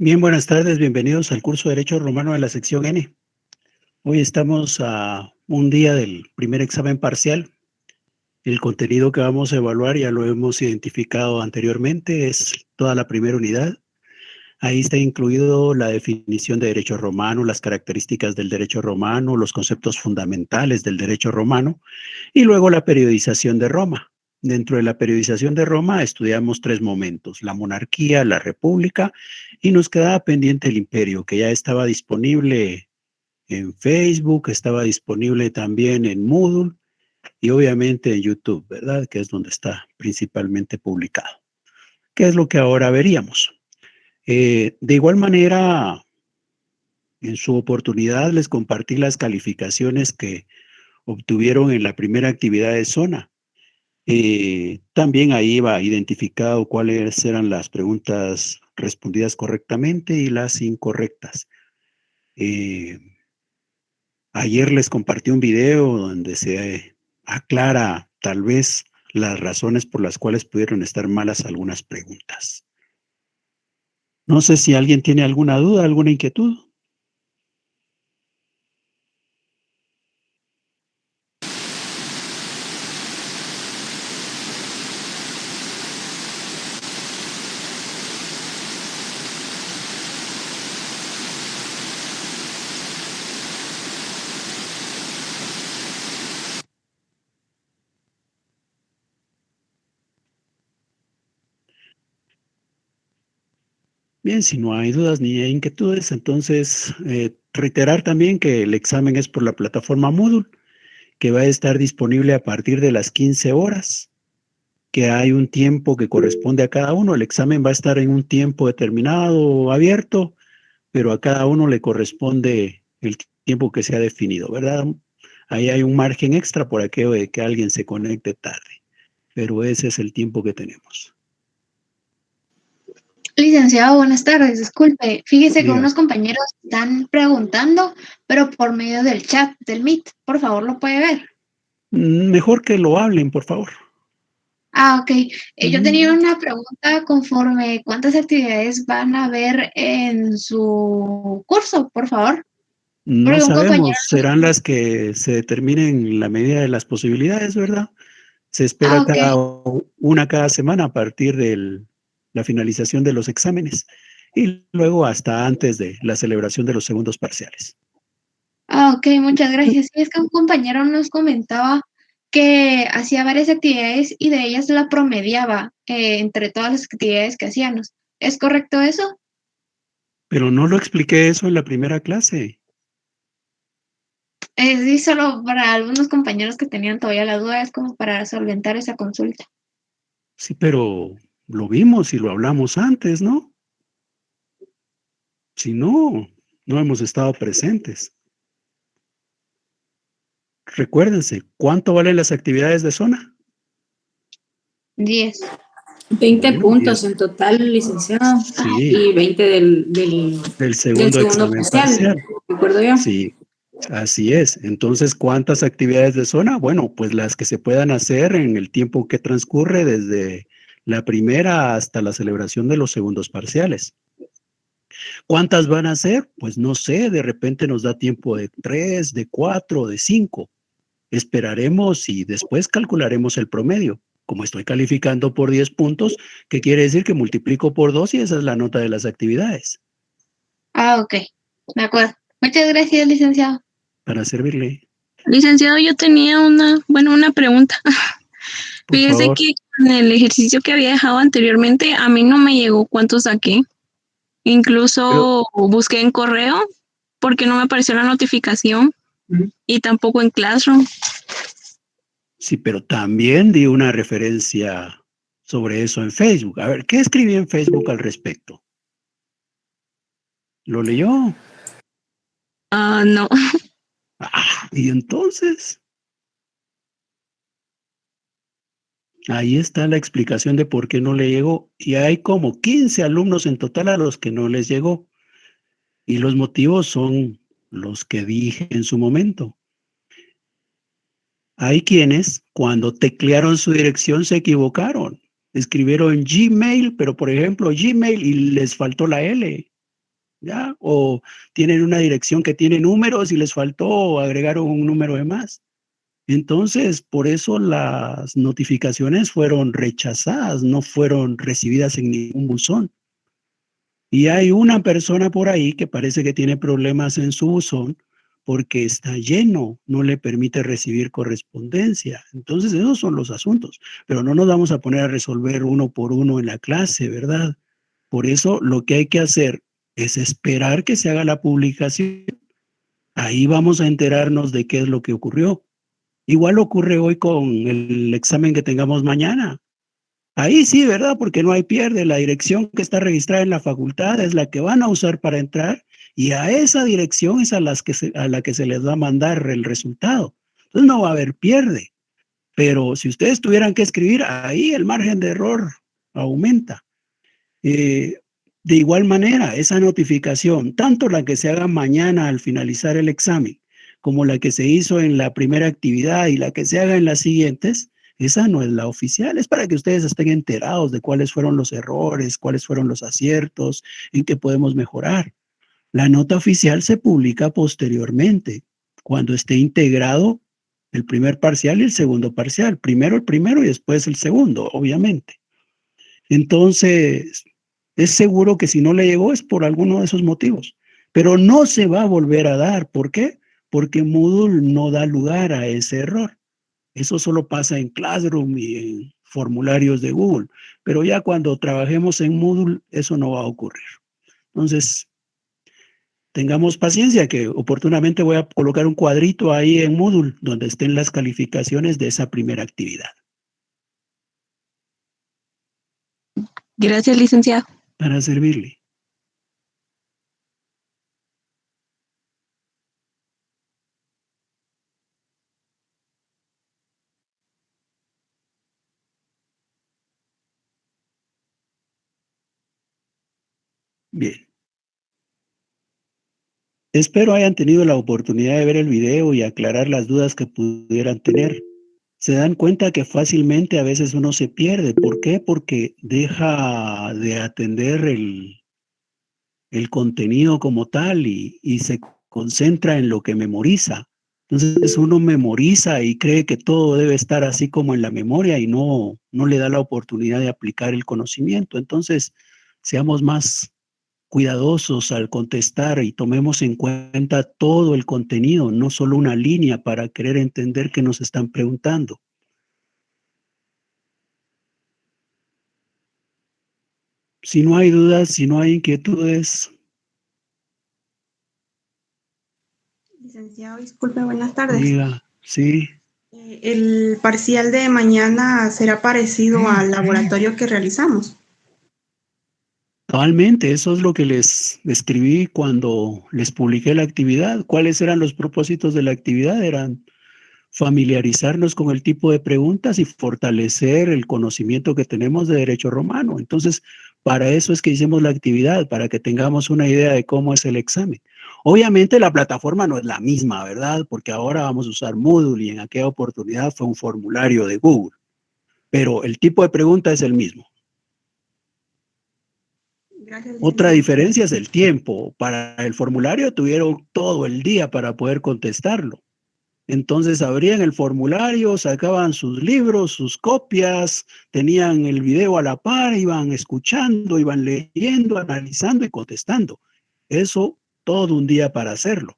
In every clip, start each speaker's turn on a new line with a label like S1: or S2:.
S1: Bien, buenas tardes, bienvenidos al curso de Derecho Romano de la sección N. Hoy estamos a un día del primer examen parcial. El contenido que vamos a evaluar ya lo hemos identificado anteriormente, es toda la primera unidad. Ahí está incluido la definición de derecho romano, las características del derecho romano, los conceptos fundamentales del derecho romano y luego la periodización de Roma. Dentro de la periodización de Roma estudiamos tres momentos: la monarquía, la república, y nos quedaba pendiente el imperio, que ya estaba disponible en Facebook, estaba disponible también en Moodle y obviamente en YouTube, ¿verdad? Que es donde está principalmente publicado. ¿Qué es lo que ahora veríamos? De igual manera, en su oportunidad les compartí las calificaciones que obtuvieron en la primera actividad de zona. También ahí va identificado cuáles eran las preguntas respondidas correctamente y las incorrectas. Eh, Ayer les compartí un video donde se aclara tal vez las razones por las cuales pudieron estar malas algunas preguntas. No sé si alguien tiene alguna duda, alguna inquietud. Bien, si no hay dudas ni hay inquietudes, entonces reiterar también que el examen es por la plataforma Moodle, que va a estar disponible a partir de las 15 horas, que hay un tiempo que corresponde a cada uno. El examen va a estar en un tiempo determinado, abierto, pero a cada uno le corresponde el tiempo que se ha definido, ¿verdad? Ahí hay un margen extra por aquello de que alguien se conecte tarde, pero ese es el tiempo que tenemos.
S2: Licenciado, buenas tardes. Disculpe, fíjese que
S1: Diga,
S2: unos compañeros están preguntando, pero por medio del chat del Meet. Por favor, ¿lo puede ver?
S1: mejor que lo hablen, por favor.
S2: Ok. Yo tenía una pregunta conforme cuántas actividades van a ver en su curso, por favor.
S1: No
S2: Porque un compañero...
S1: sabemos, serán las que se determinen en la medida de las posibilidades, ¿verdad? Se espera
S2: Ok.
S1: una cada semana a partir de la finalización de los exámenes y luego hasta antes de la celebración de los segundos parciales.
S2: Ok, muchas gracias. Sí, es que un compañero nos comentaba que hacía varias actividades y de ellas la promediaba entre todas las actividades que hacíamos. ¿Es correcto eso?
S1: Pero no lo expliqué eso en la primera clase.
S2: Sí, solo para algunos compañeros que tenían todavía la duda, es como para solventar esa consulta.
S1: Sí, pero lo vimos y lo hablamos antes, ¿no? Si no, no hemos estado presentes. Recuérdense, ¿cuánto valen las actividades de zona?
S2: 10.
S3: 20
S1: Bueno,
S3: puntos en total, licenciado,
S1: sí,
S3: y 20
S1: del
S3: del
S1: segundo
S3: segundo
S1: examen
S3: parcial,
S1: parcial.
S3: recuerdo yo.
S1: Sí, así es. Entonces, ¿cuántas actividades de zona? Bueno, pues las que se puedan hacer en el tiempo que transcurre desde la primera hasta la celebración de los segundos parciales. ¿Cuántas van a ser? Pues no sé, de repente nos da tiempo de 3, de 4, de 5. Esperaremos y después calcularemos el promedio. Como estoy calificando por 10 puntos, ¿qué quiere decir? Que multiplico por 2 y esa es la nota de las actividades.
S2: Ok, de acuerdo. Muchas gracias, licenciado.
S1: Para servirle,
S4: Licenciado, yo tenía una pregunta.
S1: por
S4: Fíjese
S1: favor.
S4: que en el ejercicio que había dejado anteriormente, a mí no me llegó cuánto saqué.
S1: Pero
S4: Incluso busqué en correo porque no me apareció la notificación y tampoco en Classroom.
S1: sí, pero también di una referencia sobre eso en Facebook. A ver, ¿qué escribí en Facebook al respecto? ¿Lo leyó?
S4: No.
S1: Y entonces, ahí está la explicación de por qué no le llegó. Y hay como 15 alumnos en total a los que no les llegó. Y los motivos son los que dije en su momento. Hay quienes, cuando teclearon su dirección, se equivocaron. Escribieron Gmail, pero por ejemplo Gmail y les faltó la L. ¿ya? O tienen una dirección que tiene números y les faltó agregar un número de más. Entonces, por eso las notificaciones fueron rechazadas, no fueron recibidas en ningún buzón. Y hay una persona por ahí que parece que tiene problemas en su buzón porque está lleno, no le permite recibir correspondencia. Entonces, esos son los asuntos. Pero no nos vamos a poner a resolver uno por uno en la clase, ¿verdad? Por eso lo que hay que hacer es esperar que se haga la publicación. Ahí vamos a enterarnos de qué es lo que ocurrió. Igual ocurre hoy con el examen que tengamos mañana. Ahí sí, ¿verdad? Porque no hay pierde. La dirección que está registrada en la facultad es la que van a usar para entrar y a esa dirección es a la que se les va a mandar el resultado. Entonces no va a haber pierde. Pero si ustedes tuvieran que escribir, ahí el margen de error aumenta. De igual manera, esa notificación, tanto la que se haga mañana al finalizar el examen, como la que se hizo en la primera actividad y la que se haga en las siguientes, esa no es la oficial, es para que ustedes estén enterados de cuáles fueron los errores, cuáles fueron los aciertos, en qué podemos mejorar. La nota oficial se publica posteriormente, cuando esté integrado el primer parcial y el segundo parcial. Primero el primero y después el segundo, obviamente. Entonces, es seguro que si no le llegó es por alguno de esos motivos, pero no se va a volver a dar. ¿Por qué? Porque Moodle no da lugar a ese error. Eso solo pasa en Classroom y en formularios de Google, pero ya cuando trabajemos en Moodle, eso no va a ocurrir. Entonces, tengamos paciencia que oportunamente voy a colocar un cuadrito ahí en Moodle donde estén las calificaciones de esa primera actividad.
S4: Gracias, licenciado.
S1: Para servirle. Bien. Espero hayan tenido la oportunidad de ver el video y aclarar las dudas que pudieran tener. Se dan cuenta que fácilmente a veces uno se pierde. ¿Por qué? Porque deja de atender el contenido como tal y se concentra en lo que memoriza. Entonces uno memoriza y cree que todo debe estar así como en la memoria y no le da la oportunidad de aplicar el conocimiento. Entonces, seamos más cuidadosos al contestar y tomemos en cuenta todo el contenido, no solo una línea para querer entender qué nos están preguntando. Si no hay dudas, si no hay inquietudes.
S5: Licenciado, disculpe, buenas tardes.
S1: Diga, sí.
S5: ¿El parcial de mañana será parecido al laboratorio que realizamos?
S1: Totalmente, eso es lo que les describí cuando les publiqué la actividad. ¿Cuáles eran los propósitos de la actividad? Eran familiarizarnos con el tipo de preguntas y fortalecer el conocimiento que tenemos de derecho romano. Entonces, para eso es que hicimos la actividad, para que tengamos una idea de cómo es el examen. Obviamente la plataforma no es la misma, ¿verdad? Porque ahora vamos a usar Moodle y en aquella oportunidad fue un formulario de Google. Pero el tipo de pregunta es el mismo.
S5: Gracias,
S1: Otra
S5: licenciado.
S1: diferencia es el tiempo. Para el formulario tuvieron todo el día para poder contestarlo. Entonces abrían el formulario, sacaban sus libros, sus copias, tenían el video a la par, iban escuchando, iban leyendo, analizando y contestando. Eso todo un día para hacerlo.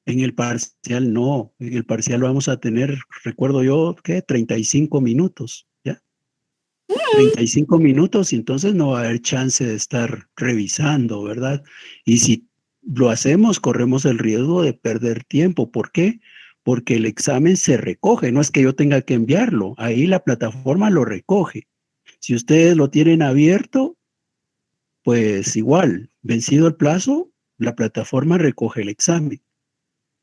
S1: En el parcial no, en el parcial vamos a tener, recuerdo yo, ¿qué? 35 minutos, ¿ya? 35 minutos y entonces no va a haber chance de estar revisando, ¿verdad? Y si lo hacemos, corremos el riesgo de perder tiempo. ¿Por qué? Porque el examen se recoge, no es que yo tenga que enviarlo, ahí la plataforma lo recoge. Si ustedes lo tienen abierto, pues igual, vencido el plazo, la plataforma recoge el examen.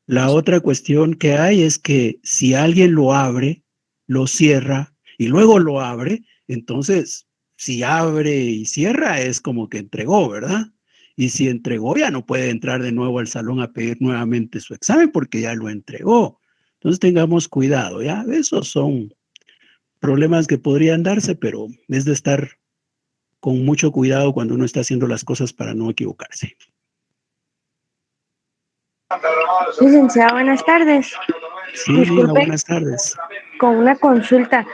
S1: La otra cuestión que hay es que si alguien lo abre, lo cierra y luego lo abre, entonces si abre y cierra es como que entregó, ¿verdad? Y si entregó ya no puede entrar de nuevo al salón a pedir nuevamente su examen porque ya lo entregó. Entonces tengamos cuidado, ¿ya? Esos son problemas que podrían darse, pero es de estar con mucho cuidado cuando uno está haciendo las cosas para no equivocarse.
S6: Licenciado, buenas tardes.
S1: Sí, diga,
S6: Disculpe,
S1: buenas tardes.
S6: con una consulta.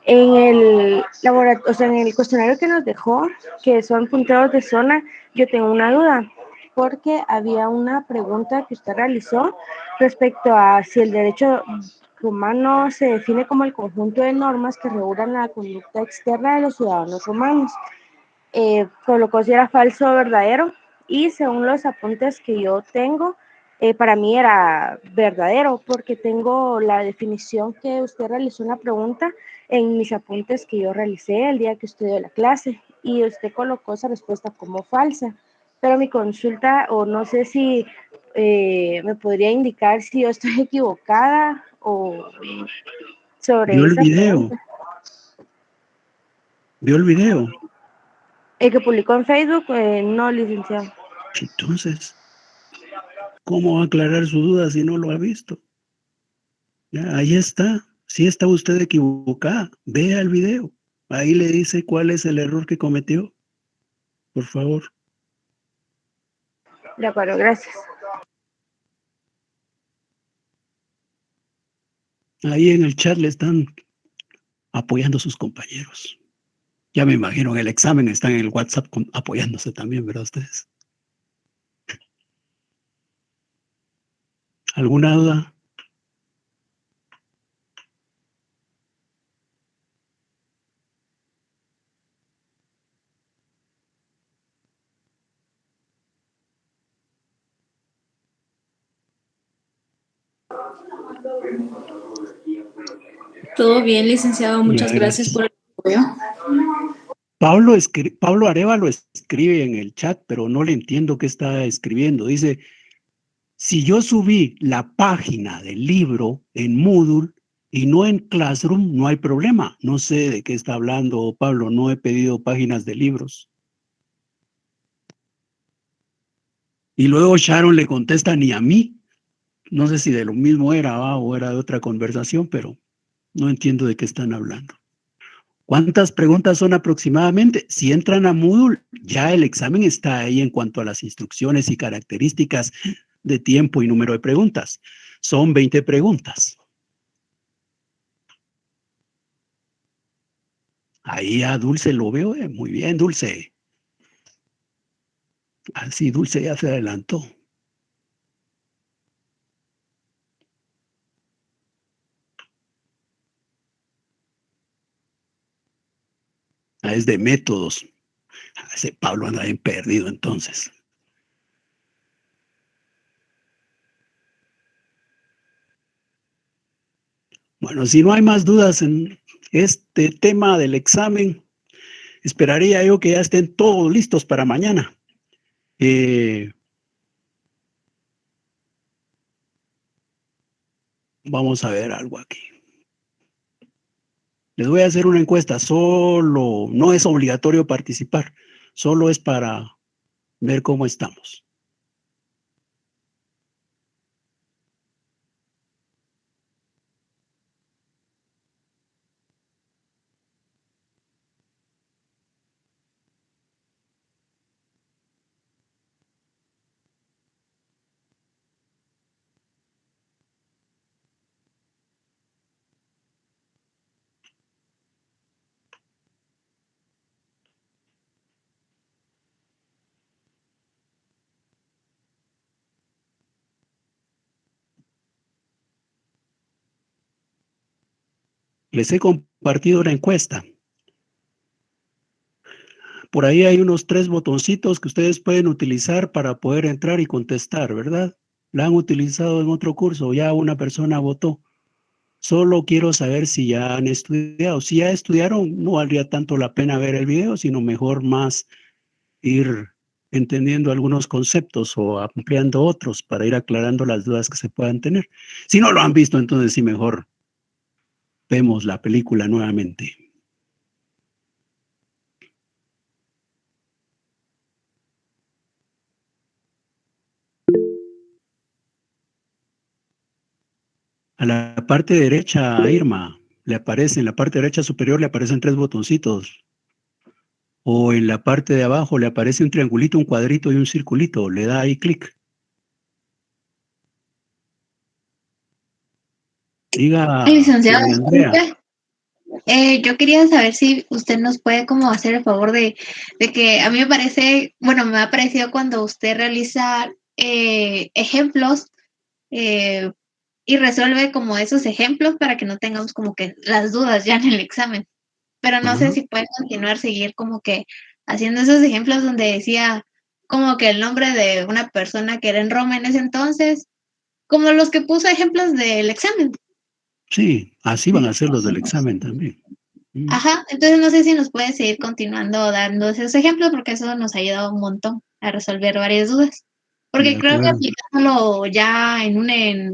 S6: En el laboratorio, o sea, en el cuestionario que nos dejó, que son punteos de zona, yo tengo una duda, porque había una pregunta que usted realizó respecto a si el derecho romano se define como el conjunto de normas que regulan la conducta externa de los ciudadanos romanos. Colocó si era falso o verdadero, y según los apuntes que yo tengo, para mí era verdadero, porque tengo la definición que usted realizó en la pregunta en mis apuntes que yo realicé el día que estudié la clase, y usted colocó esa respuesta como falsa. Pero mi consulta, o no sé si me podría indicar si yo estoy equivocada o
S1: ¿Vio
S6: sobre
S1: el
S6: esa
S1: video?
S6: pregunta.
S1: ¿Vio el video?
S6: El que publicó en Facebook, no, licenciado.
S1: Entonces, ¿cómo va a aclarar su duda si no lo ha visto? Ya, ahí está. Si está usted equivocada, vea el video. Ahí le dice cuál es el error que cometió. Por favor.
S6: De acuerdo, gracias.
S1: Ahí en el chat le están apoyando a sus compañeros. Ya me imagino en el examen están en el WhatsApp apoyándose también, ¿verdad ustedes? ¿Alguna duda?
S3: Todo bien, licenciado.
S1: Ya,
S3: Muchas gracias
S1: gracias.
S3: por el apoyo.
S1: Pablo Arevalo escribe en el chat, pero no le entiendo qué está escribiendo. Dice, si yo subí la página del libro en Moodle y no en Classroom, no hay problema. No sé de qué está hablando Pablo, no he pedido páginas de libros. Y luego Sharon le contesta, ni a mí. No sé si de lo mismo era o era de otra conversación, pero no entiendo de qué están hablando. ¿Cuántas preguntas son aproximadamente? Si entran a Moodle, ya el examen está ahí en cuanto a las instrucciones y características de tiempo y número de preguntas. Son 20 preguntas. Ahí a Dulce lo veo, muy bien, Dulce. Así Dulce ya se adelantó. Es de métodos. Ese Pablo anda bien perdido entonces. Bueno, si no hay más dudas en este tema del examen, esperaría yo que ya estén todos listos para mañana. Vamos a ver algo aquí. Les voy a hacer una encuesta, solo, no es obligatorio participar, solo es para ver cómo estamos. Les he compartido una encuesta. Por ahí hay unos 3 botoncitos que ustedes pueden utilizar para poder entrar y contestar, ¿verdad? La han utilizado en otro curso, ya una persona votó. Solo quiero saber si ya han estudiado. Si ya estudiaron, no valdría tanto la pena ver el video, sino mejor más ir entendiendo algunos conceptos o ampliando otros para ir aclarando las dudas que se puedan tener. Si no lo han visto, entonces sí mejor vemos la película nuevamente. A la parte derecha, Irma, le aparece, en la parte derecha superior le aparecen 3 botoncitos. O en la parte de abajo le aparece un triangulito, un cuadrito y un circulito. Le da ahí clic. Diga,
S2: Licenciado,
S1: María Andrea.
S2: disculpe. Yo quería saber si usted nos puede como hacer el favor de que a mí me parece, bueno, me ha parecido cuando usted realiza ejemplos y resuelve como esos ejemplos para que no tengamos como que las dudas ya en el examen. Pero no sé
S1: Ajá.
S2: si puede continuar, seguir como que haciendo esos ejemplos donde decía como que el nombre de una persona que era en Roma en ese entonces, como los que puso ejemplos del examen.
S1: Sí, así van a ser los del examen también.
S2: Ajá, entonces no sé si nos puede seguir continuando dando esos ejemplos porque eso nos ha ayudado un montón a resolver varias dudas.
S1: De
S2: Porque creo que
S1: acuerdo.
S2: aplicándolo ya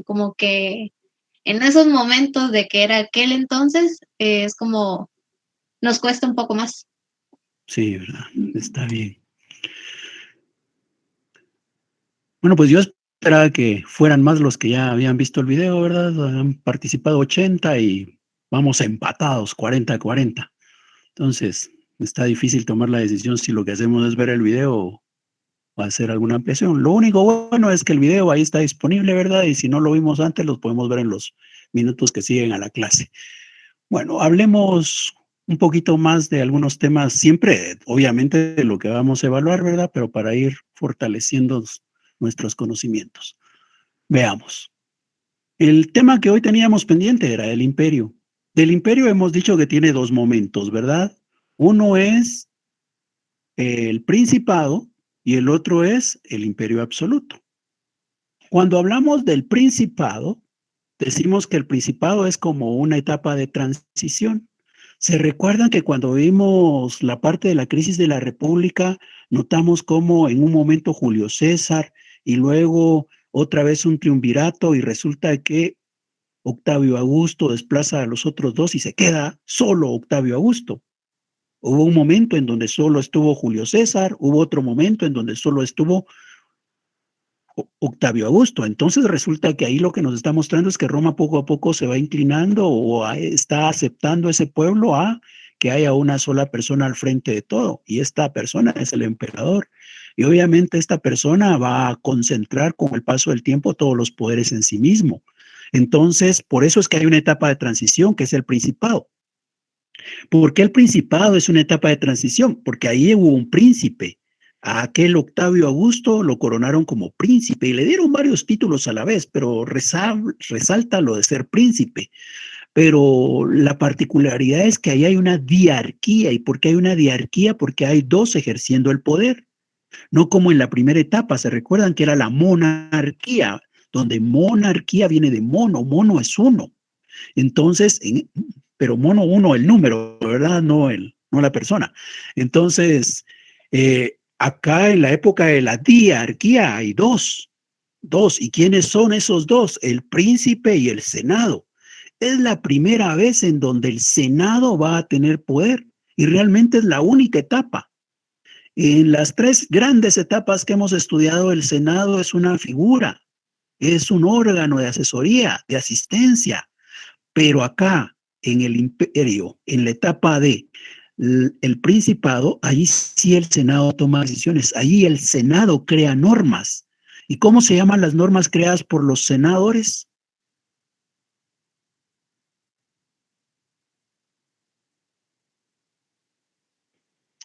S2: como que en esos momentos de que era aquel entonces, es como nos cuesta un poco más.
S1: Sí, ¿verdad? Está bien. Bueno, pues yo esperaba que fueran más los que ya habían visto el video, ¿verdad? Han participado 80 y vamos empatados, 40-40. Entonces, está difícil tomar la decisión si lo que hacemos es ver el video o hacer alguna ampliación. Lo único bueno es que el video ahí está disponible, ¿verdad? Y si no lo vimos antes, los podemos ver en los minutos que siguen a la clase. Bueno, hablemos un poquito más de algunos temas, siempre, obviamente, de lo que vamos a evaluar, ¿verdad? Pero para ir fortaleciendo nuestros conocimientos. Veamos. El tema que hoy teníamos pendiente era el imperio. Del imperio hemos dicho que tiene dos momentos, ¿verdad? Uno es el principado y el otro es el imperio absoluto. Cuando hablamos del principado, decimos que el principado es como una etapa de transición. ¿Se recuerdan que cuando vimos la parte de la crisis de la República, notamos cómo en un momento Julio César y luego otra vez un triunvirato y resulta que Octavio Augusto desplaza a los otros dos y se queda solo Octavio Augusto? Hubo un momento en donde solo estuvo Julio César, hubo otro momento en donde solo estuvo Octavio Augusto. Entonces resulta que ahí lo que nos está mostrando es que Roma poco a poco se va inclinando o está aceptando ese pueblo a que haya una sola persona al frente de todo, y esta persona es el emperador. Y obviamente esta persona va a concentrar con el paso del tiempo todos los poderes en sí mismo. Entonces, por eso es que hay una etapa de transición que es el principado. ¿Por qué el principado es una etapa de transición? Porque ahí hubo un príncipe. A aquel Octavio Augusto lo coronaron como príncipe y le dieron varios títulos a la vez, pero resalta lo de ser príncipe. Pero la particularidad es que ahí hay una diarquía. ¿Y por qué hay una diarquía? Porque hay dos ejerciendo el poder. No como en la primera etapa, se recuerdan que era la monarquía, donde monarquía viene de mono, mono es uno. Entonces, pero mono uno el número, ¿verdad? No la persona. Entonces, acá en la época de la diarquía hay dos. ¿Y quiénes son esos dos? El príncipe y el senado. Es la primera vez en donde el senado va a tener poder y realmente es la única etapa. En las tres grandes etapas que hemos estudiado, el senado es una figura, es un órgano de asesoría, de asistencia. Pero acá, en el imperio, en la etapa de el principado, ahí sí el Senado toma decisiones, ahí el Senado crea normas. ¿Y cómo se llaman las normas creadas por los senadores?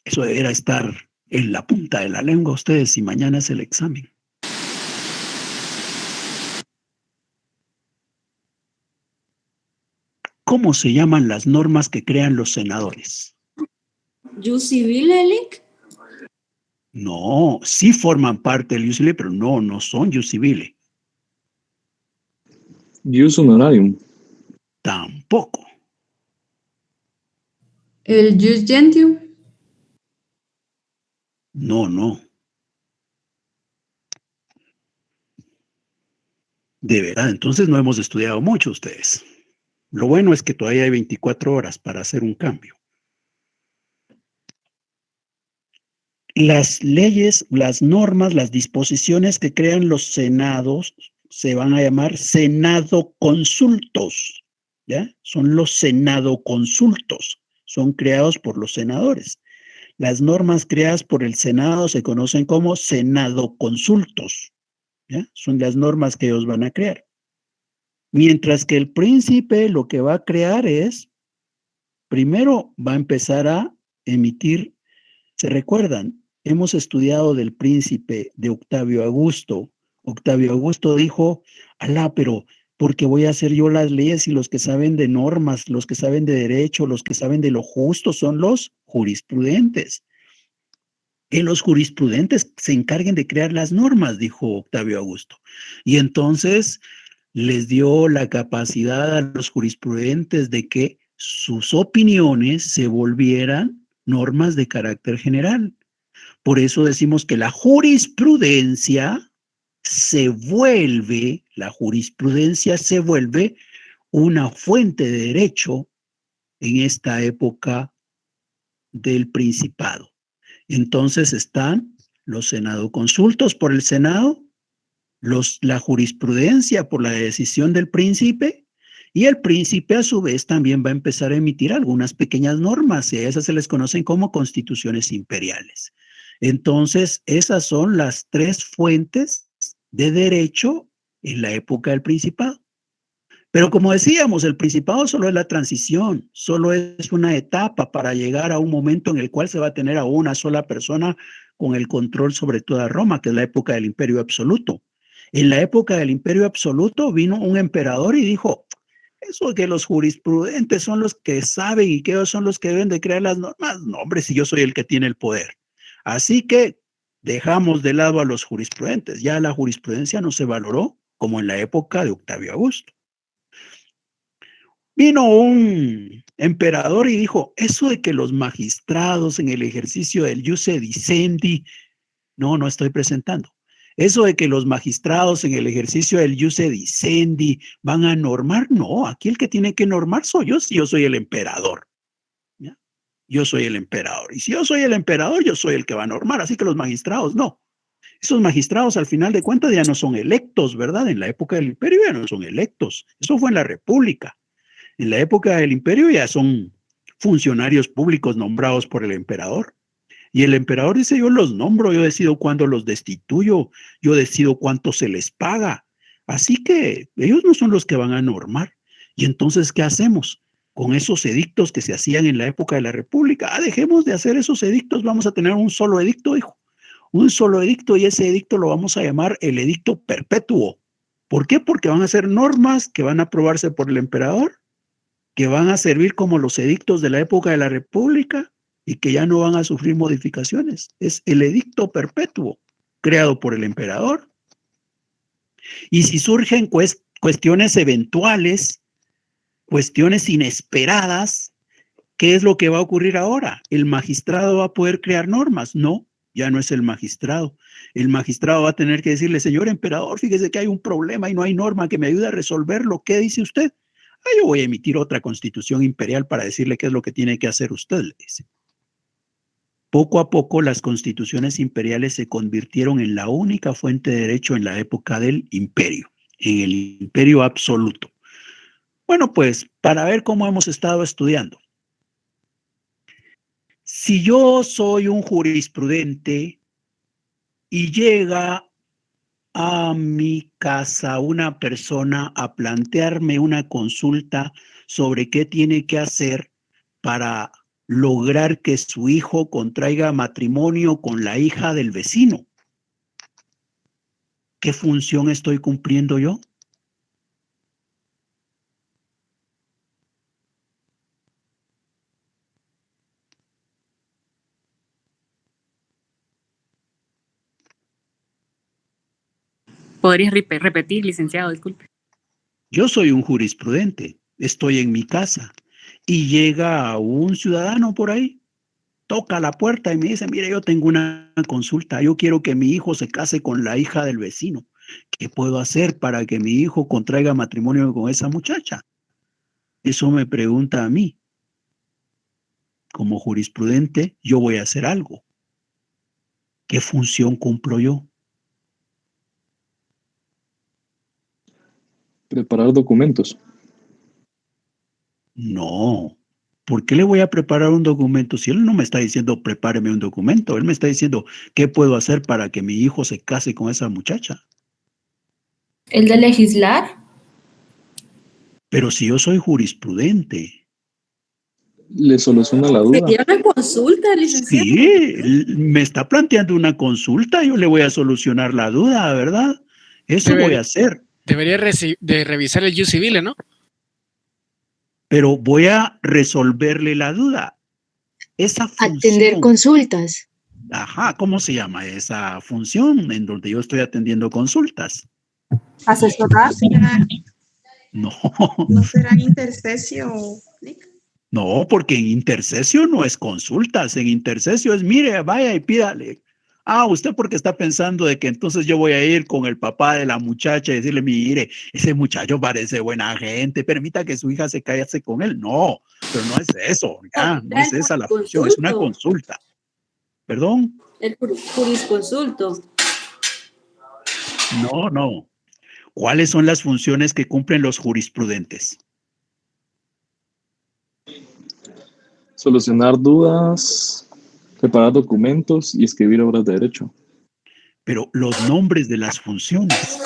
S1: Eso debería estar en la punta de la lengua ustedes si mañana es el examen. ¿Cómo se llaman las normas que crean los senadores?
S3: Jus civile, Lic.
S1: No, sí forman parte del ius civile, pero no son ius civile.
S7: Jus honorarium.
S1: Tampoco.
S3: El jus gentium.
S1: No. De verdad, entonces no hemos estudiado mucho ustedes. Lo bueno es que todavía hay 24 horas para hacer un cambio. Las leyes, las normas, las disposiciones que crean los senados se van a llamar senadoconsultos, ¿ya? Son los senadoconsultos, son creados por los senadores. Las normas creadas por el Senado se conocen como senadoconsultos, ¿ya? Son las normas que ellos van a crear. Mientras que el príncipe lo que va a crear es, primero va a empezar a emitir, ¿se recuerdan? Hemos estudiado del príncipe de Octavio Augusto. Octavio Augusto dijo, alá, pero ¿por qué voy a hacer yo las leyes y los que saben de normas, los que saben de derecho, los que saben de lo justo son los jurisprudentes? Que los jurisprudentes se encarguen de crear las normas, dijo Octavio Augusto. Y entonces les dio la capacidad a los jurisprudentes de que sus opiniones se volvieran normas de carácter general. Por eso decimos que la jurisprudencia se vuelve una fuente de derecho en esta época del Principado. Entonces están los senadoconsultos por el Senado, la jurisprudencia por la decisión del príncipe, y el príncipe a su vez también va a empezar a emitir algunas pequeñas normas, y a esas se les conocen como constituciones imperiales. Entonces, esas son las tres fuentes de derecho en la época del Principado. Pero como decíamos, el Principado solo es la transición, solo es una etapa para llegar a un momento en el cual se va a tener a una sola persona con el control sobre toda Roma, que es la época del Imperio Absoluto. En la época del Imperio Absoluto vino un emperador y dijo, eso de que los jurisprudentes son los que saben y que ellos son los que deben de crear las normas, no, hombre, si yo soy el que tiene el poder. Así que dejamos de lado a los jurisprudentes, ya la jurisprudencia no se valoró como en la época de Octavio Augusto. Vino un emperador y dijo, eso de que los magistrados en el ejercicio del iusse dicendi, no estoy presentando. Eso de que los magistrados en el ejercicio del iusse dicendi van a normar, no, aquí el que tiene que normar soy yo, si yo soy el emperador. ¿Ya? Yo soy el emperador. Y si yo soy el emperador, yo soy el que va a normar, así que los magistrados no. Esos magistrados al final de cuentas ya no son electos, ¿verdad? En la época del imperio ya no son electos. Eso fue en la República. En la época del imperio ya son funcionarios públicos nombrados por el emperador. Y el emperador dice, yo los nombro, yo decido cuándo los destituyo, yo decido cuánto se les paga. Así que ellos no son los que van a normar. Y entonces, ¿qué hacemos con esos edictos que se hacían en la época de la República? Dejemos de hacer esos edictos, vamos a tener un solo edicto, dijo. Un solo edicto, y ese edicto lo vamos a llamar el edicto perpetuo. ¿Por qué? Porque van a ser normas que van a aprobarse por el emperador, que van a servir como los edictos de la época de la República y que ya no van a sufrir modificaciones. Es el edicto perpetuo creado por el emperador. Y si surgen cuestiones eventuales, cuestiones inesperadas, ¿qué es lo que va a ocurrir ahora? ¿El magistrado va a poder crear normas? No, ya no es el magistrado. El magistrado va a tener que decirle, señor emperador, fíjese que hay un problema y no hay norma que me ayude a resolverlo. ¿Qué dice usted? Yo voy a emitir otra constitución imperial para decirle qué es lo que tiene que hacer usted, le dice. Poco a poco las constituciones imperiales se convirtieron en la única fuente de derecho en la época del imperio, en el imperio absoluto. Bueno, pues para ver cómo hemos estado estudiando. Si yo soy un jurisprudente y llega a mi casa una persona a plantearme una consulta sobre qué tiene que hacer para lograr que su hijo contraiga matrimonio con la hija del vecino. ¿Qué función estoy cumpliendo yo?
S7: ¿Podrías repetir, licenciado? Disculpe.
S1: Yo soy un jurisprudente, estoy en mi casa y llega un ciudadano por ahí, toca la puerta y me dice, mire, yo tengo una consulta, yo quiero que mi hijo se case con la hija del vecino. ¿Qué puedo hacer para que mi hijo contraiga matrimonio con esa muchacha? Eso me pregunta a mí. Como jurisprudente, yo voy a hacer algo. ¿Qué función cumplo yo?
S8: Preparar documentos.
S1: No. ¿Por qué le voy a preparar un documento? Si él no me está diciendo prepáreme un documento, él me está diciendo qué puedo hacer para que mi hijo se case con esa muchacha.
S3: ¿El de legislar?
S1: Pero si yo soy jurisprudente.
S8: Le soluciona la duda.
S3: Sería una consulta, licenciado.
S1: Sí, me está planteando una consulta, yo le voy a solucionar la duda, ¿verdad? Eso voy a hacer.
S9: Debería de revisar el jus civile, ¿no?
S1: Pero voy a resolverle la duda. Esa función.
S10: Atender consultas.
S1: Ajá, ¿cómo se llama esa función en donde yo estoy atendiendo consultas?
S5: Asesorar.
S1: No.
S5: ¿No será intercesio?
S1: No, porque en intercesio no es consultas. En intercesio es, mire, vaya y pídale. Ah, usted porque está pensando de que entonces yo voy a ir con el papá de la muchacha y decirle, mire, ese muchacho parece buena gente, permita que su hija se case con él. No, pero no es eso, ya, no es esa la función, es una consulta. ¿Perdón?
S3: El jurisconsulto.
S1: No. ¿Cuáles son las funciones que cumplen los jurisprudentes?
S8: Solucionar dudas, preparar documentos y escribir obras de derecho.
S1: Pero los nombres de las funciones.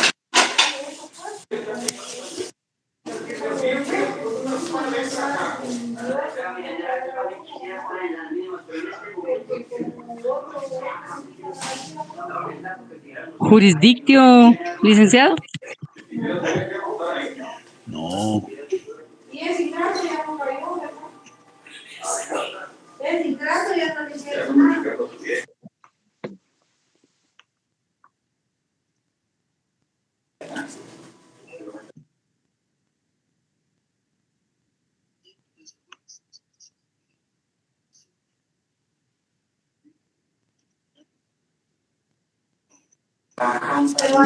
S7: Jurisdictio, licenciado.
S1: No.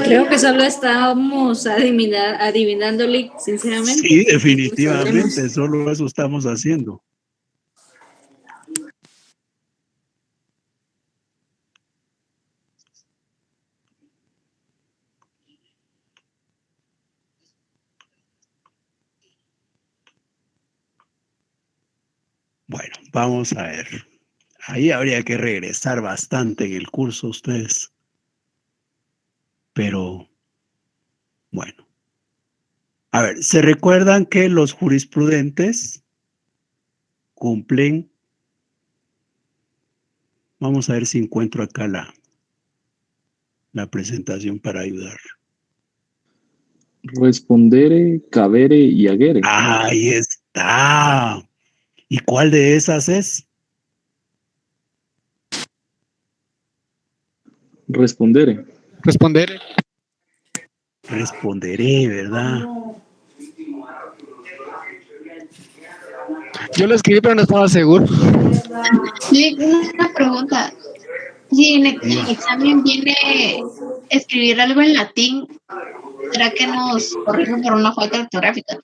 S3: Creo que solo estábamos adivinándole, sinceramente.
S1: Sí, definitivamente, solo eso estamos haciendo. Bueno, vamos a ver. Ahí habría que regresar bastante en el curso ustedes. Pero, bueno. A ver, ¿se recuerdan que los jurisprudentes cumplen? Vamos a ver si encuentro acá la presentación para ayudar.
S8: Respondere, cabere y agere.
S1: Ahí está. ¿Y cuál de esas es?
S8: Respondere.
S9: Responder.
S1: Responderé, ¿verdad?
S9: Yo lo escribí, pero no estaba seguro.
S2: Sí, una pregunta. Si en el examen viene escribir algo en latín, ¿será que nos corrigen por una falta ortográfica?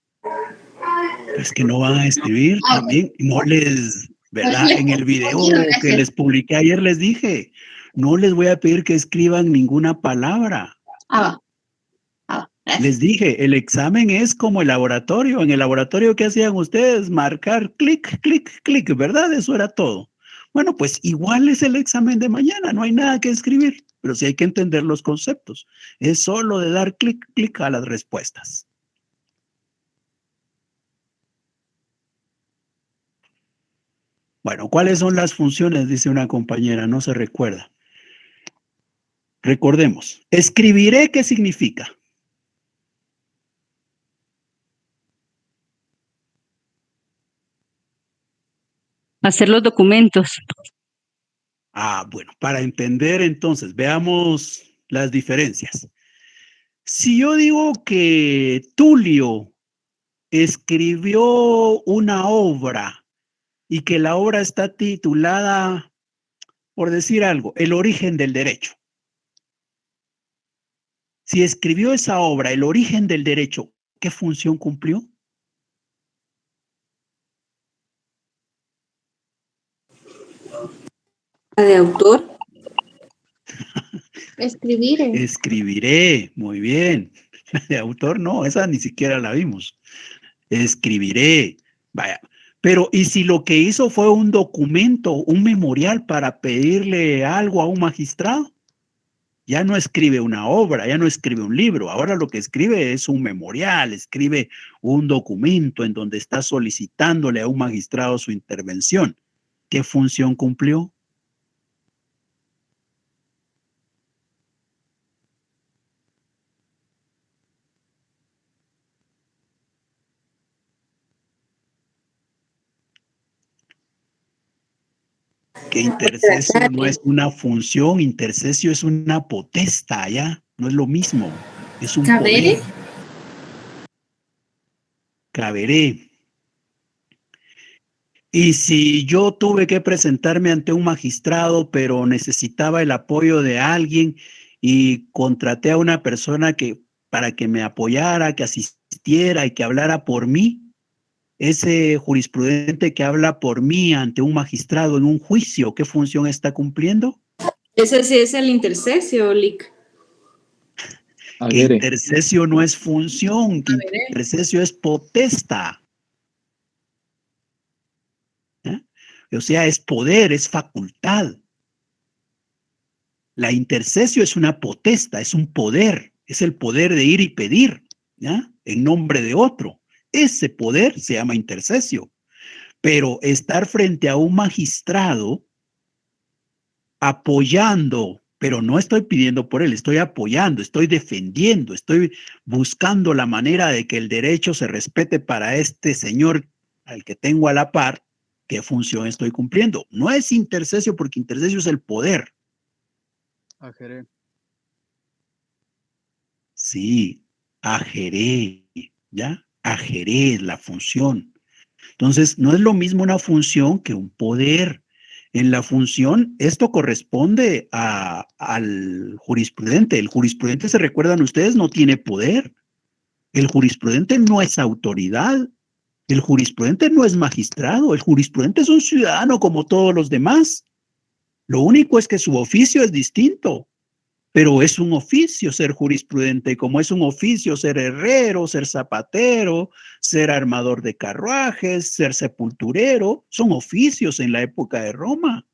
S1: Es que no van a escribir también. No les, ¿verdad? En el video que les publiqué ayer les dije, no les voy a pedir que escriban ninguna palabra. Les dije, el examen es como el laboratorio. En el laboratorio, ¿qué hacían ustedes? Marcar clic, clic, clic, ¿verdad? Eso era todo. Bueno, pues igual es el examen de mañana, no hay nada que escribir, pero sí hay que entender los conceptos. Es solo de dar clic, clic a las respuestas. Bueno, ¿cuáles son las funciones? Dice una compañera, no se recuerda. Recordemos, escribiré, ¿qué significa?
S7: Hacer los documentos.
S1: Bueno, para entender entonces, veamos las diferencias. Si yo digo que Tulio escribió una obra y que la obra está titulada, por decir algo, El origen del derecho. Si escribió esa obra, El origen del derecho, ¿qué función cumplió?
S3: ¿De autor?
S2: Escribiré.
S1: Escribiré, muy bien. De autor no, esa ni siquiera la vimos. Escribiré, vaya. Pero, ¿y si lo que hizo fue un documento, un memorial para pedirle algo a un magistrado? Ya no escribe una obra, ya no escribe un libro. Ahora lo que escribe es un memorial, escribe un documento en donde está solicitándole a un magistrado su intervención. ¿Qué función cumplió? Que intercesio no es una función, intercesio es una potesta, ¿ya? No es lo mismo, es un poder. Caberé. Y si yo tuve que presentarme ante un magistrado, pero necesitaba el apoyo de alguien y contraté a una persona para que me apoyara, que asistiera y que hablara por mí, ese jurisprudente que habla por mí ante un magistrado en un juicio, ¿qué función está cumpliendo?
S3: Ese sí es el intercesio, Lick.
S1: Que intercesio no es función, que intercesio es potesta. ¿Eh? O sea, es poder, es facultad. La intercesio es una potesta, es un poder, es el poder de ir y pedir, ¿ya? En nombre de otro. Ese poder se llama intercesio. Pero estar frente a un magistrado apoyando, pero no estoy pidiendo por él, estoy apoyando, estoy defendiendo, estoy buscando la manera de que el derecho se respete para este señor al que tengo a la par. ¿Qué función estoy cumpliendo? No es intercesio, porque intercesio es el poder.
S9: Ajeré.
S1: Sí, ajeré, ¿ya? Ajeré es la función. Entonces, no es lo mismo una función que un poder. En la función, esto corresponde al jurisprudente. El jurisprudente, ¿se recuerdan ustedes? No tiene poder. El jurisprudente no es autoridad. El jurisprudente no es magistrado. El jurisprudente es un ciudadano como todos los demás. Lo único es que su oficio es distinto. Pero es un oficio ser jurisprudente, como es un oficio ser herrero, ser zapatero, ser armador de carruajes, ser sepulturero. Son oficios en la época de Roma.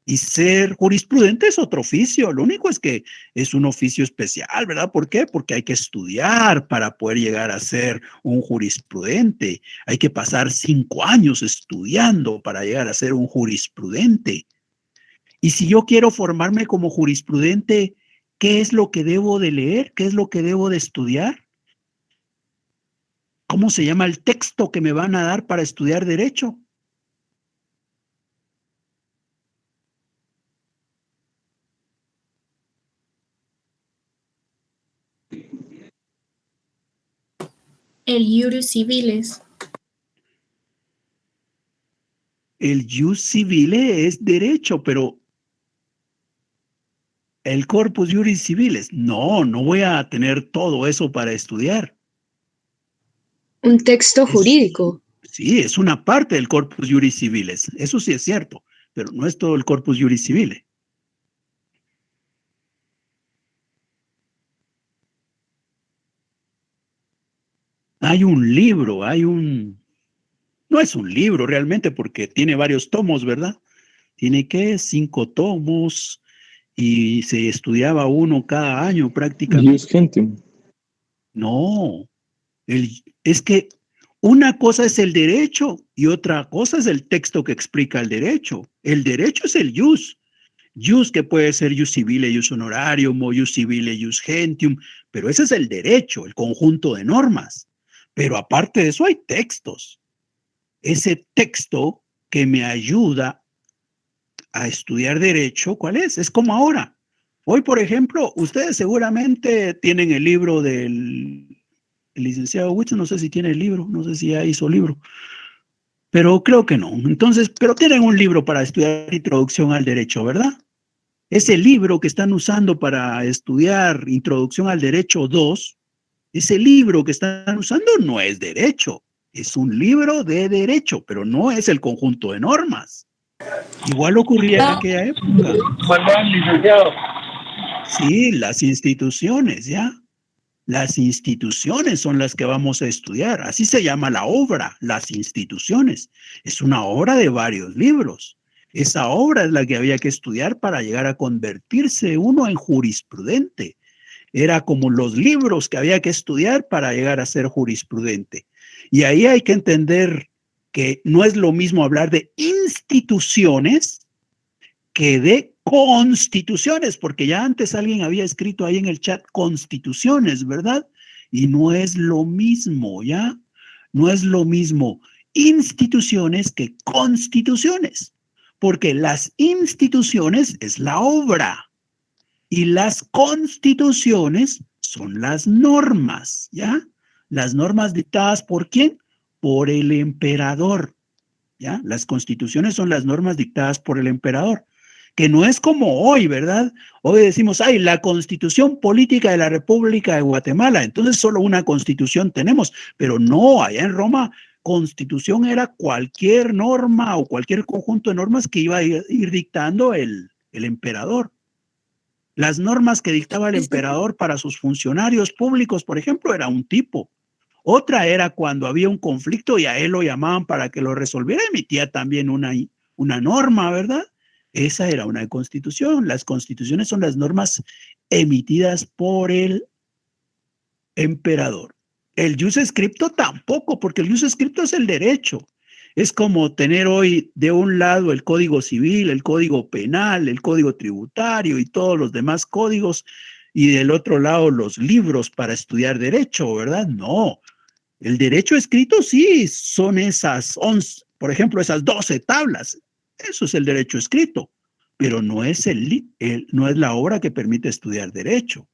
S1: Y ser jurisprudente es otro oficio. Lo único es que es un oficio especial, ¿verdad? ¿Por qué? Porque hay que estudiar para poder llegar a ser un jurisprudente. Hay que pasar 5 años estudiando para llegar a ser un jurisprudente. Y si yo quiero formarme como jurisprudente, ¿qué es lo que debo de leer? ¿Qué es lo que debo de estudiar? ¿Cómo se llama el texto que me van a dar para estudiar derecho?
S10: El Iuris Civilis.
S1: El Ius Civile es derecho, pero el Corpus Iuris Civilis, no voy a tener todo eso para estudiar.
S10: Un texto jurídico.
S1: Sí, es una parte del Corpus Iuris Civilis, eso sí es cierto, pero no es todo el Corpus Iuris Civile. Hay un libro, no es un libro realmente porque tiene varios tomos, ¿verdad? Tiene 5 tomos y se estudiaba uno cada año prácticamente.
S8: Ius Gentium.
S1: No, es que una cosa es el derecho y otra cosa es el texto que explica el derecho. El derecho es el ius. Ius que puede ser ius civile, ius honorarium o ius civile, ius gentium, pero ese es el derecho, el conjunto de normas. Pero aparte de eso hay textos. Ese texto que me ayuda a estudiar derecho, ¿cuál es? Es como ahora. Hoy, por ejemplo, ustedes seguramente tienen el libro del licenciado Witz, no sé si tiene el libro, no sé si ya hizo libro, pero creo que no. Entonces, pero tienen un libro para estudiar introducción al derecho, ¿verdad? Ese libro que están usando para estudiar introducción al derecho 2, ese libro que están usando no es derecho, es un libro de derecho, pero no es el conjunto de normas. Igual ocurría en aquella época.
S11: Perdón, licenciado.
S1: Sí, las instituciones, ¿ya? Las instituciones son las que vamos a estudiar. Así se llama la obra, las instituciones. Es una obra de varios libros. Esa obra es la que había que estudiar para llegar a convertirse uno en jurisprudente. Era como los libros que había que estudiar para llegar a ser jurisprudente. Y ahí hay que entender que no es lo mismo hablar de instituciones que de constituciones, porque ya antes alguien había escrito ahí en el chat constituciones, ¿verdad? Y no es lo mismo, ¿ya? No es lo mismo instituciones que constituciones, porque las instituciones es la obra y las constituciones son las normas, ¿ya? Las normas dictadas ¿por quién? Por el emperador, ¿ya? Las constituciones son las normas dictadas por el emperador, que no es como hoy, ¿verdad? Hoy decimos, ay, la constitución política de la República de Guatemala, entonces solo una constitución tenemos, pero no, allá en Roma, constitución era cualquier norma o cualquier conjunto de normas que iba a ir dictando el emperador. Las normas que dictaba el emperador para sus funcionarios públicos, por ejemplo, era un tipo. Otra era cuando había un conflicto y a él lo llamaban para que lo resolviera, emitía también una norma, ¿verdad? Esa era una constitución. Las constituciones son las normas emitidas por el emperador. El jus scripto tampoco, porque el jus scripto es el derecho. Es como tener hoy de un lado el Código Civil, el Código Penal, el Código Tributario y todos los demás códigos, y del otro lado los libros para estudiar derecho, ¿verdad? No. El derecho escrito sí son esas 11, por ejemplo, esas 12 tablas. Eso es el derecho escrito, pero no es, no es la obra que permite estudiar derecho.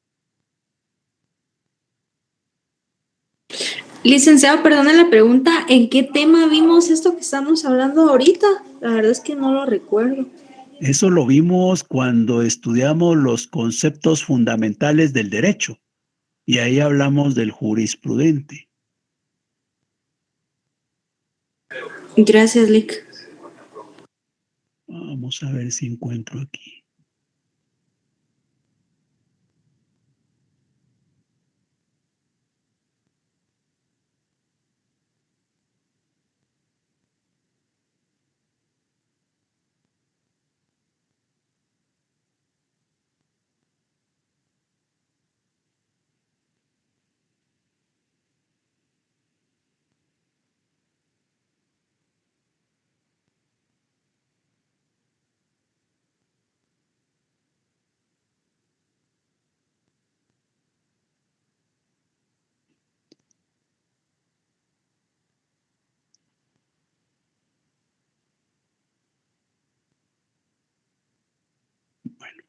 S3: Licenciado, perdone la pregunta, ¿en qué tema vimos esto que estamos hablando ahorita? La verdad es que no lo recuerdo.
S1: Eso lo vimos cuando estudiamos los conceptos fundamentales del derecho, y ahí hablamos del jurisprudente.
S3: Gracias, Lic.
S1: Vamos a ver si encuentro aquí. Bueno.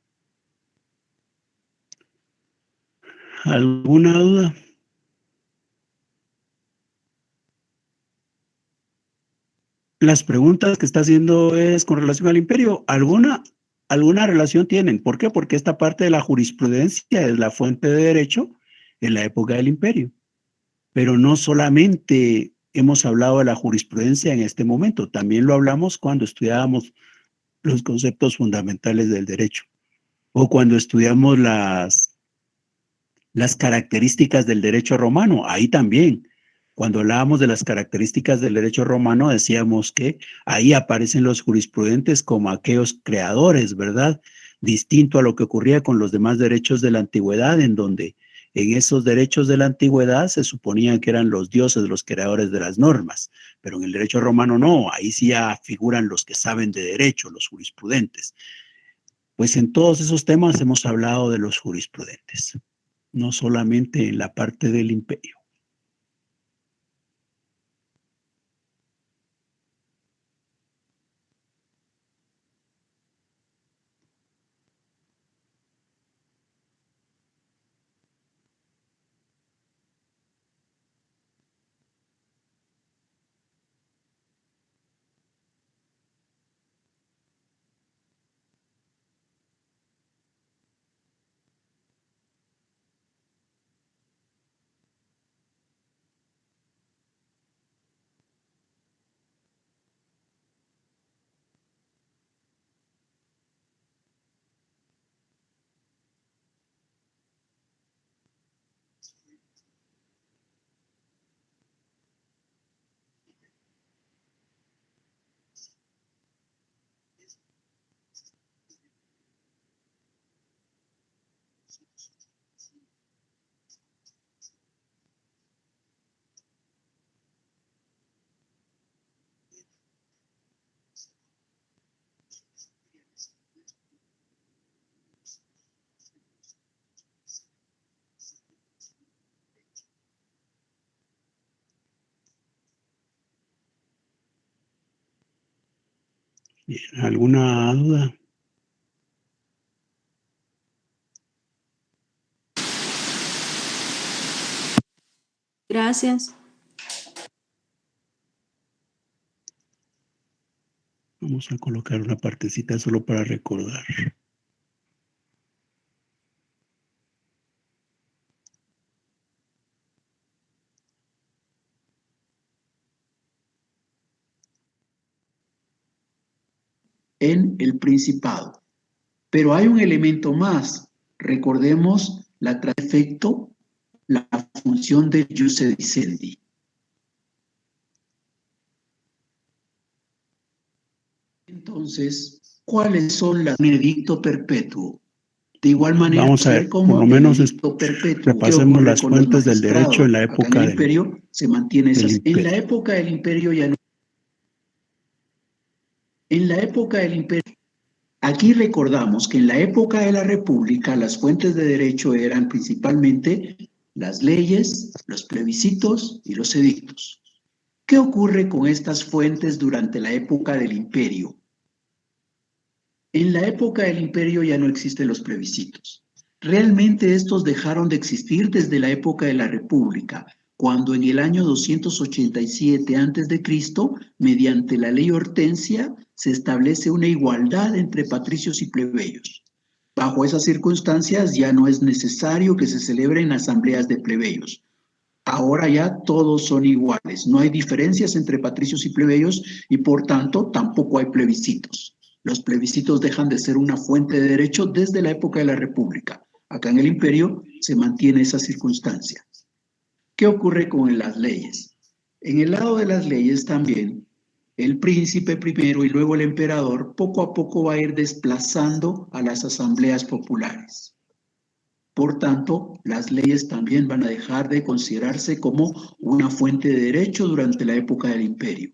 S1: ¿Alguna duda? Las preguntas que está haciendo es con relación al imperio. ¿Alguna relación tienen? ¿Por qué? Porque esta parte de la jurisprudencia es la fuente de derecho en la época del imperio. Pero no solamente hemos hablado de la jurisprudencia en este momento, también lo hablamos cuando estudiábamos los conceptos fundamentales del derecho o cuando estudiamos las características del derecho romano. Ahí también, cuando hablábamos de las características del derecho romano, decíamos que ahí aparecen los jurisprudentes como aquellos creadores, ¿verdad? Distinto a lo que ocurría con los demás derechos de la antigüedad, en donde en esos derechos de la antigüedad se suponía que eran los dioses los creadores de las normas, pero en el derecho romano no, ahí sí ya figuran los que saben de derecho, los jurisprudentes. Pues en todos esos temas hemos hablado de los jurisprudentes, no solamente en la parte del imperio. Bien, ¿alguna duda?
S3: Gracias.
S1: Vamos a colocar una partecita solo para recordar.
S11: En el Principado. Pero hay un elemento más. Recordemos la efecto, la función del ius edicendi. Entonces, ¿cuáles son las un edicto perpetuo? De igual manera,
S1: vamos a ver, por lo menos repasemos las fuentes del derecho en la época
S11: del imperio. Se mantiene esa. En la época del imperio ya no. En la época del imperio. Aquí recordamos que en la época de la República las fuentes de derecho eran principalmente las leyes, los plebiscitos y los edictos. ¿Qué ocurre con estas fuentes durante la época del imperio? En la época del imperio ya no existen los plebiscitos. Realmente estos dejaron de existir desde la época de la República, cuando en el año 287 a.C., mediante la ley Hortensia, se establece una igualdad entre patricios y plebeyos. Bajo esas circunstancias ya no es necesario que se celebren asambleas de plebeyos. Ahora ya todos son iguales, no hay diferencias entre patricios y plebeyos y por tanto tampoco hay plebiscitos. Los plebiscitos dejan de ser una fuente de derecho desde la época de la República. Acá en el imperio se mantiene esa circunstancia. ¿Qué ocurre con las leyes? En el lado de las leyes también, el príncipe primero y luego el emperador poco a poco va a ir desplazando a las asambleas populares. Por tanto, las leyes también van a dejar de considerarse como una fuente de derecho durante la época del imperio.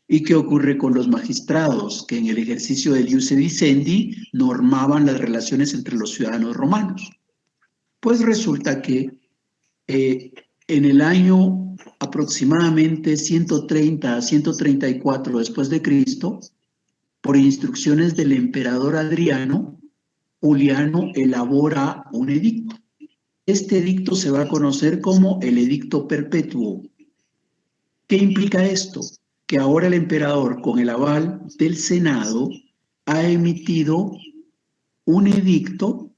S11: ¿Y qué ocurre con los magistrados que en el ejercicio del ius edicendi normaban las relaciones entre los ciudadanos romanos? Pues resulta que en el año aproximadamente 130 a 134 después de Cristo, por instrucciones del emperador Adriano, Juliano elabora un edicto. Este edicto se va a conocer como el edicto perpetuo. ¿Qué implica esto? Que ahora el emperador, con el aval del Senado, ha emitido un edicto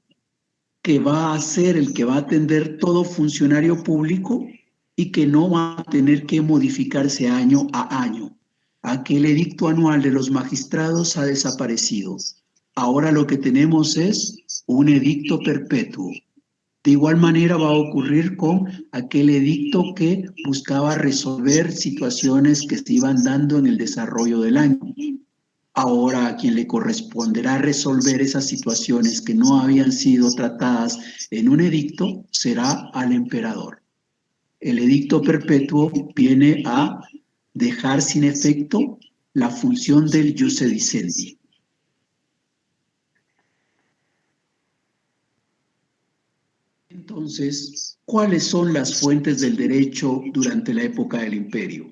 S11: que va a ser el que va a atender todo funcionario público y que no va a tener que modificarse año a año. Aquel edicto anual de los magistrados ha desaparecido. Ahora lo que tenemos es un edicto perpetuo. De igual manera va a ocurrir con aquel edicto que buscaba resolver situaciones que se iban dando en el desarrollo del año. Ahora a quien le corresponderá resolver esas situaciones que no habían sido tratadas en un edicto será al emperador. El edicto perpetuo viene a dejar sin efecto la función del ius edicendi. Entonces, ¿cuáles son las fuentes del derecho durante la época del imperio?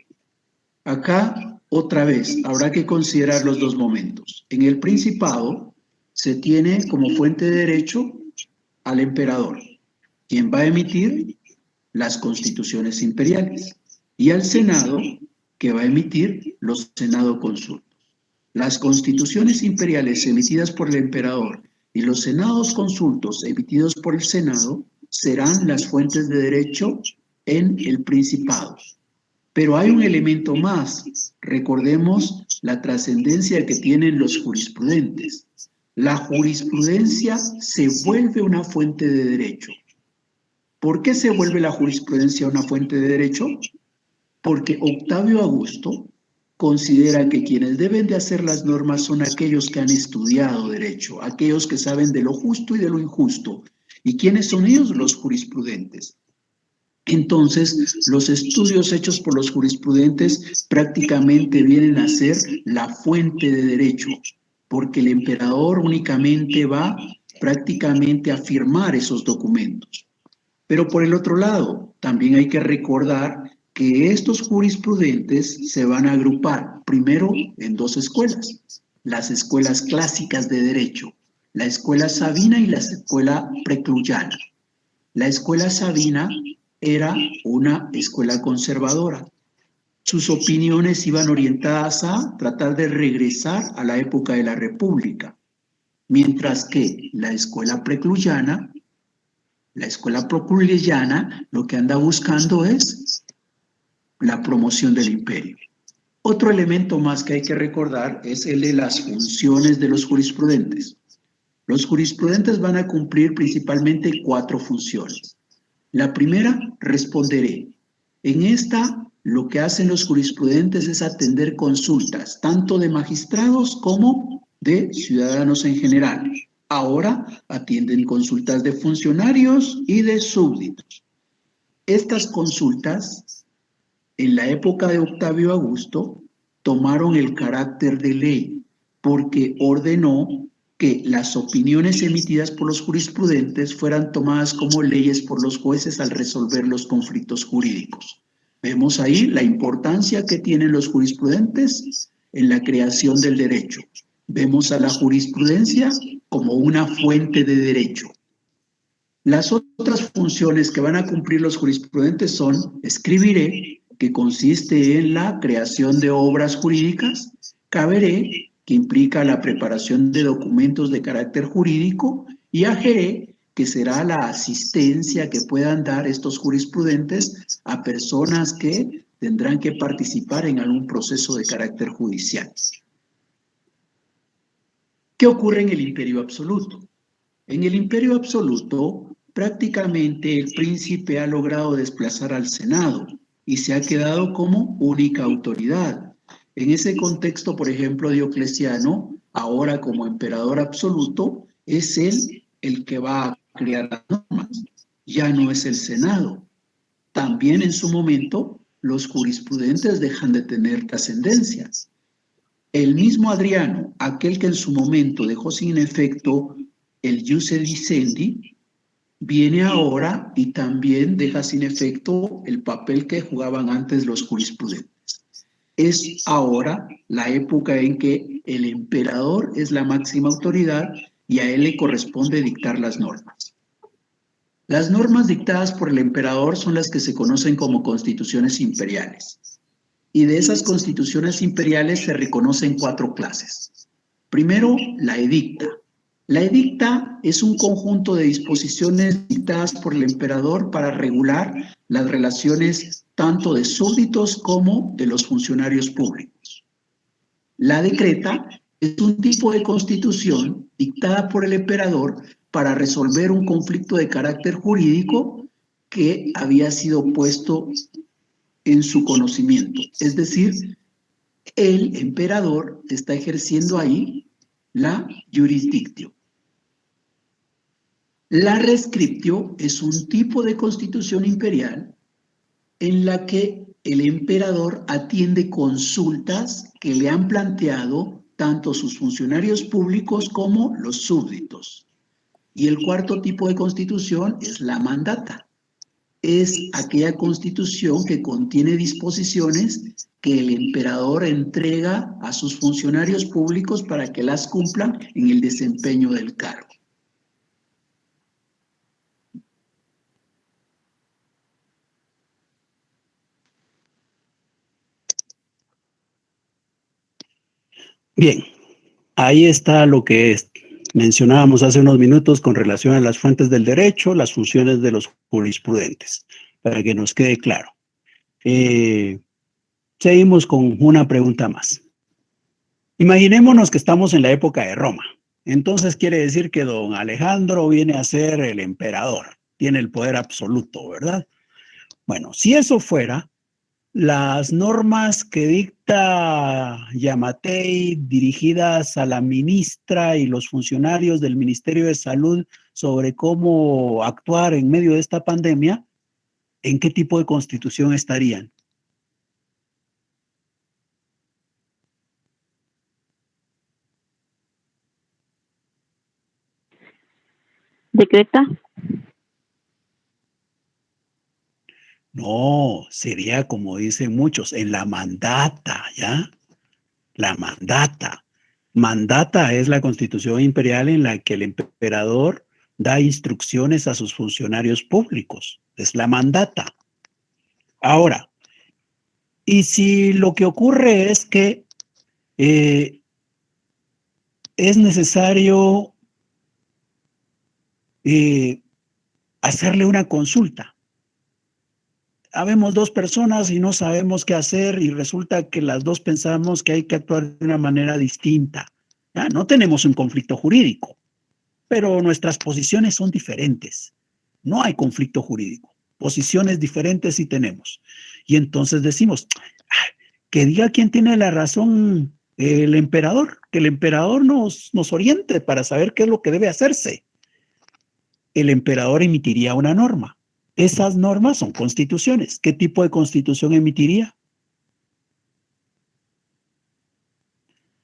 S11: Acá, otra vez, habrá que considerar los dos momentos. En el Principado se tiene como fuente de derecho al emperador, quien va a emitir las constituciones imperiales, y al Senado, que va a emitir los Senado consultos. Las constituciones imperiales emitidas por el emperador y los senados consultos emitidos por el Senado serán las fuentes de derecho en el Principado. Pero hay un elemento más. Recordemos la trascendencia que tienen los jurisprudentes. La jurisprudencia se vuelve una fuente de derecho. ¿Por qué se vuelve la jurisprudencia una fuente de derecho? Porque Octavio Augusto considera que quienes deben de hacer las normas son aquellos que han estudiado derecho, aquellos que saben de lo justo y de lo injusto. ¿Y quiénes son ellos? Los jurisprudentes. Entonces, los estudios hechos por los jurisprudentes prácticamente vienen a ser la fuente de derecho, porque el emperador únicamente va prácticamente a firmar esos documentos. Pero por el otro lado, también hay que recordar que estos jurisprudentes se van a agrupar primero en dos escuelas. las escuelas clásicas de derecho, la escuela sabina y la escuela precluyana. La escuela sabina era una escuela conservadora. Sus opiniones iban orientadas a tratar de regresar a la época de la República, mientras que la escuela precluyana lo que anda buscando es la promoción del imperio. Otro elemento más que hay que recordar es el de las funciones de los jurisprudentes. Los jurisprudentes van a cumplir principalmente 4 funciones. La primera, responderé. En esta, lo que hacen los jurisprudentes es atender consultas, tanto de magistrados como de ciudadanos en general. Ahora atienden consultas de funcionarios y de súbditos. Estas consultas, en la época de Octavio Augusto, tomaron el carácter de ley, porque ordenó que las opiniones emitidas por los jurisprudentes fueran tomadas como leyes por los jueces al resolver los conflictos jurídicos. Vemos ahí la importancia que tienen los jurisprudentes en la creación del derecho. Vemos a la jurisprudencia como una fuente de derecho. Las otras funciones que van a cumplir los jurisprudentes son escribiré, que consiste en la creación de obras jurídicas, caberé, que implica la preparación de documentos de carácter jurídico, y ageré, que será la asistencia que puedan dar estos jurisprudentes a personas que tendrán que participar en algún proceso de carácter judicial. ¿Qué ocurre en el imperio absoluto? En el imperio absoluto, prácticamente el príncipe ha logrado desplazar al Senado y se ha quedado como única autoridad. En ese contexto, por ejemplo, Diocleciano, ahora como emperador absoluto, es él el que va a crear las normas, ya no es el Senado. También en su momento, los jurisprudentes dejan de tener trascendencia. El mismo Adriano, aquel que en su momento dejó sin efecto el ius edicendi, viene ahora y también deja sin efecto el papel que jugaban antes los jurisprudentes. Es ahora la época en que el emperador es la máxima autoridad y a él le corresponde dictar las normas. Las normas dictadas por el emperador son las que se conocen como constituciones imperiales. Y de esas constituciones imperiales se reconocen 4 clases. Primero, la edicta. La edicta es un conjunto de disposiciones dictadas por el emperador para regular las relaciones tanto de súbditos como de los funcionarios públicos. La decreta es un tipo de constitución dictada por el emperador para resolver un conflicto de carácter jurídico que había sido puesto en su conocimiento. Es decir, el emperador está ejerciendo ahí la jurisdictio. La rescriptio es un tipo de constitución imperial en la que el emperador atiende consultas que le han planteado tanto sus funcionarios públicos como los súbditos. Y el cuarto tipo de constitución es la mandata. Es aquella constitución que contiene disposiciones que el emperador entrega a sus funcionarios públicos para que las cumplan en el desempeño del cargo.
S1: Bien, ahí está lo que mencionábamos hace unos minutos con relación a las fuentes del derecho, las funciones de los jurisprudentes, para que nos quede claro. Seguimos con una pregunta más. Imaginémonos que estamos en la época de Roma. Entonces quiere decir que don Alejandro viene a ser el emperador, tiene el poder absoluto, ¿verdad? Bueno, si eso fuera, las normas que dicta Yamatei dirigidas a la ministra y los funcionarios del Ministerio de Salud sobre cómo actuar en medio de esta pandemia, ¿en qué tipo de constitución estarían?
S7: ¿Decreta?
S1: No, sería como dicen muchos, en la mandata, ¿ya? La mandata. Mandata es la constitución imperial en la que el emperador da instrucciones a sus funcionarios públicos. Es la mandata. Ahora, y si lo que ocurre es que es necesario hacerle una consulta. Habemos dos personas y no sabemos qué hacer y resulta que las dos pensamos que hay que actuar de una manera distinta. ¿Ya? No tenemos un conflicto jurídico, pero nuestras posiciones son diferentes. No hay conflicto jurídico. Posiciones diferentes sí tenemos. Y entonces decimos, que diga quién tiene la razón el emperador, que el emperador nos oriente para saber qué es lo que debe hacerse. El emperador emitiría una norma. Esas normas son constituciones. ¿Qué tipo de constitución emitiría?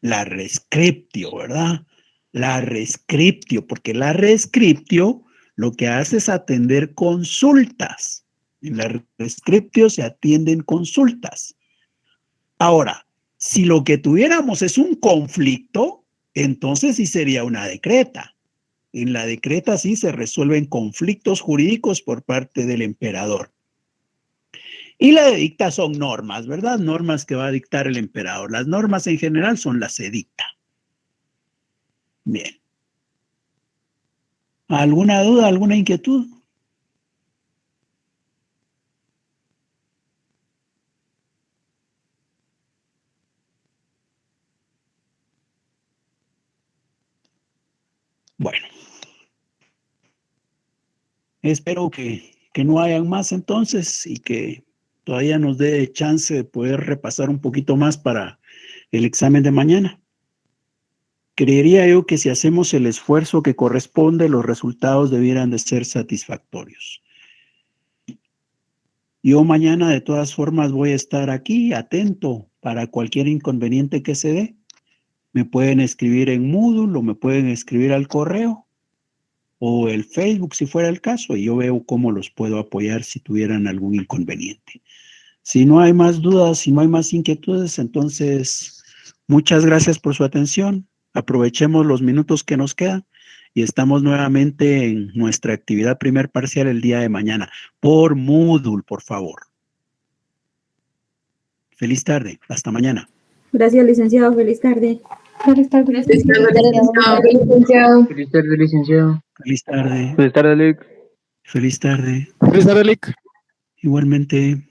S1: La rescriptio, ¿verdad? La rescriptio, porque la rescriptio lo que hace es atender consultas. En la rescriptio se atienden consultas. Ahora, si lo que tuviéramos es un conflicto, entonces sí sería una decreta. En la decreta sí se resuelven conflictos jurídicos por parte del emperador. Y la edicta son normas, ¿verdad? Normas que va a dictar el emperador. Las normas en general son las edicta. Bien. ¿Alguna duda, alguna inquietud? Bueno. Espero que no hayan más entonces y que todavía nos dé chance de poder repasar un poquito más para el examen de mañana. Creería yo que si hacemos el esfuerzo que corresponde, los resultados debieran de ser satisfactorios. Yo mañana de todas formas voy a estar aquí atento para cualquier inconveniente que se dé. Me pueden escribir en Moodle o me pueden escribir al correo o el Facebook si fuera el caso, y yo veo cómo los puedo apoyar si tuvieran algún inconveniente. Si no hay más dudas, si no hay más inquietudes, entonces muchas gracias por su atención. Aprovechemos los minutos que nos quedan y estamos nuevamente en nuestra actividad primer parcial el día de mañana. Por Moodle, por favor. Feliz tarde. Hasta mañana.
S3: Gracias, licenciado. Feliz tarde.
S6: Feliz tarde, licenciado.
S12: Feliz tarde, licenciado.
S1: Feliz tarde.
S9: Feliz tarde, Lick.
S1: Feliz tarde.
S9: Feliz tarde, Lick.
S1: Igualmente.